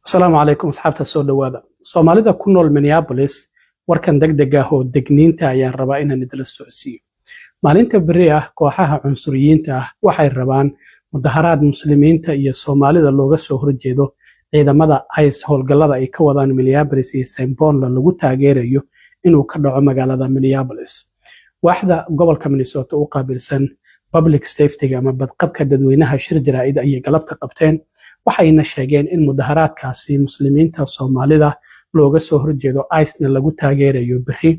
السلام عليكم أصحابتا soo dhawaada Soomaalida ku nool Minneapolis warkan degdeg ah oo degniinta ayaan rabaa inaan idila socodsiiyo maalinta beri ah kooxaha cunsuriyiinta ah waxay rabaan mudaharaad muslimiinta iyo Soomaalida looga soo horjeedo ciidamada ICE howlgallada ay ka wadaan Minneapolis iyo St. Paul lagu taageerayo inuu ka dhaco magaalada Minneapolis waaxda gobolka Minnesota u qaabilsan public safety ama badqabka dadweynaha shir jaraa'id ay galabta qabteen waxayna sheegeen in mudaharaadkaasi muslimiinta Soomaalida looga soo horjeedo ICE-na lagu taageerayo bixi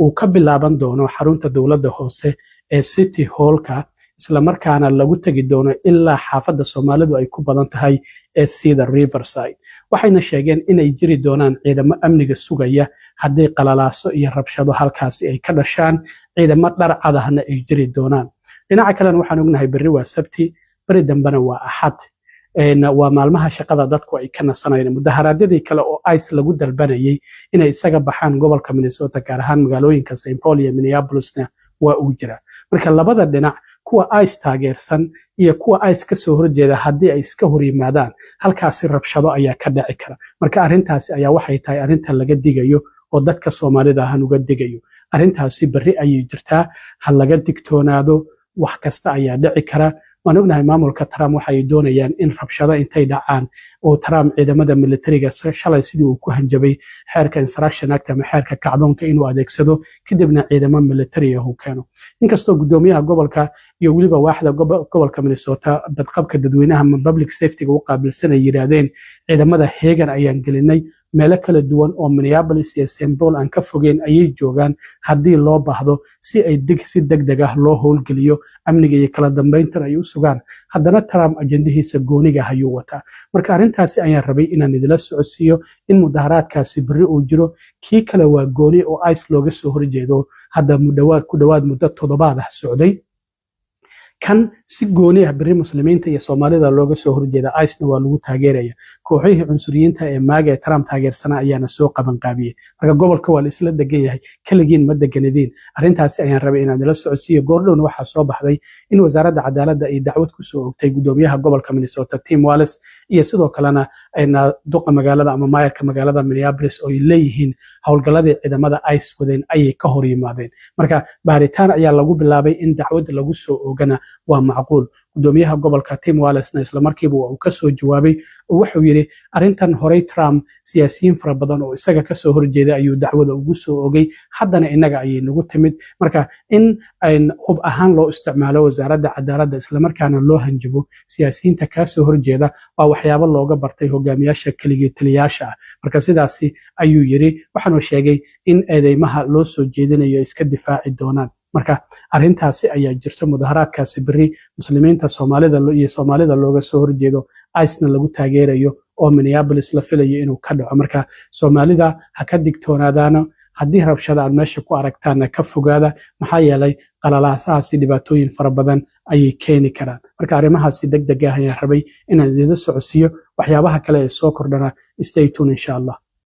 uu ka bilaaban doono xarunta dawladda hoose ee City Hall-ka isla markaana lagu tagi doono ilaa xaafadda Soomaalidu ay ku badan tahay ee sida Riverside waxayna sheegeen inay jiri doonaan ciidamo amniga sugaya haddii qalalaaso iyo rabshado halkaasi ay ka dhashaan ciidamo dhar cadahna ay jiri doonaan dhinaca kale waxaan ognahay beri waa Sabti beri dambana waa Axad waa maalmaha shaqada dadku ay ka nasanayeen mudaharaadyadii kale oo ICE lagu dalbanayay inay isaga baxaan gobolka Minnesota gaar ahaan magaalooyinka St. Paul iyo Minneapolisna waa uu jira marka labada dhinac kuwa ICE taageersan iyo kuwa ICE ka soo horjeeda haddii ay iska hor yimaadaan halkaasi rabshado ayaa ka dhici kara marka arrintaasi ayaa waxay tahay arrinta laga digayo oo dadka Soomaalida ah uga digayo arrintaasi bari ayay jirtaa hal laga digtoonaado wax kasta ayaa dhici kara waan ognahay maamulka Trump waxay doonayaan in rabshado intay dhacaan oo Trump ciidamada militariga shalay sidii uu ku hanjabay xeerka Insurrection Act ama xeerka kacdoonka inuu adeegsado kadibna ciidamo militari ah uu keeno inkastoo gudoomiyaha gobolka iyo waliba waaxda gobolka Minnesota badqabka dadweynaha ama public safety u qaabilsan ay yiraahdeen ciidamada heegan ayaan gelinay meelo kala duwan oo Minneapolis iyo St. Paul aan ka fogeen ayay joogaan haddii loo baahdo si ay degdeg ah loo howlgeliyo amniga iyo kala dambeynta ay u sugaan haddana Trump ajendihiisa gooniga ayuu wataa marka arrintaasi ayaan rabay inaan idila socodsiiyo in mudaharaadkaasi beri uu jiro kii kale waa gooni oo ICE looga soo horjeedo hadda ku dhawaad muddo 7 ah socday kan si gooni ah beri muslimiinta iyo Soomaalida looga soo horjeeda ICE-na waa lagu taageeraya kooxihii cunsuriyiinta ee maaga Trump taageersana ayaana soo qaban qaabiyay marka gobolka waa la isla degan yahay kaligiin ma deganidin arrintaasi ayaan rabay inaan la socodsiiyo goordhown waxa soo baxday in wasaaradda cadaaladda ay dacwad ku soo ogtay gudoomiyaha gobolka Minnesota Tim Walz iyo sidoo kalena ayna duqa magaalada ama maayarka magaalada Minneapolis oo ay leeyihiin howlgalladii ciidamada ICE wadeen ayay ka hor yimaadeen marka baaritaan ayaa lagu bilaabay in dacwad lagu soo oogana waa macquul gudoomiyaha gobolka Tim Walz-na isla markiiba uu ka soo jawaabay wuxuu yiri arrintan horey Trump siyaasiyiin fara badan oo isaga ka soo horjeeday ayuu dacwada ugu soo ogay haddana inaga ayay nagu timid marka in ay hub ahaan loo isticmaalo wasaaradda cadaaladda isla markaana loo hanjabo siyaasiyiinta ka soo horjeeda waa waxyaabo looga bartay hogaamiyaasha kaliya taliyaasha marka sidaasi ayuu yiri waxaanu sheegay in eedeymaha loo soo jeedinayo iska difaaci doonaan marka arrintaasi ayaa jirto mudaharaadkaasi beri muslimiinta Soomaalida looga soo horjeedo ICE-na lagu taageerayo oo Minneapolis la filayo inuu ka dhaco marka Soomaalida ha ka digtoonaadaan haddii rabshada aad meesha ku aragtaan ka fogaada maxaa yeelay qalalaasahaasi dhibaatooyin fara badan ayay keeni karaan marka arrimahaasi degdeg ah ayaan rabay inaan idin socodsiiyo waxyaabaha kale ee soo kordhana stay tuned insha Allah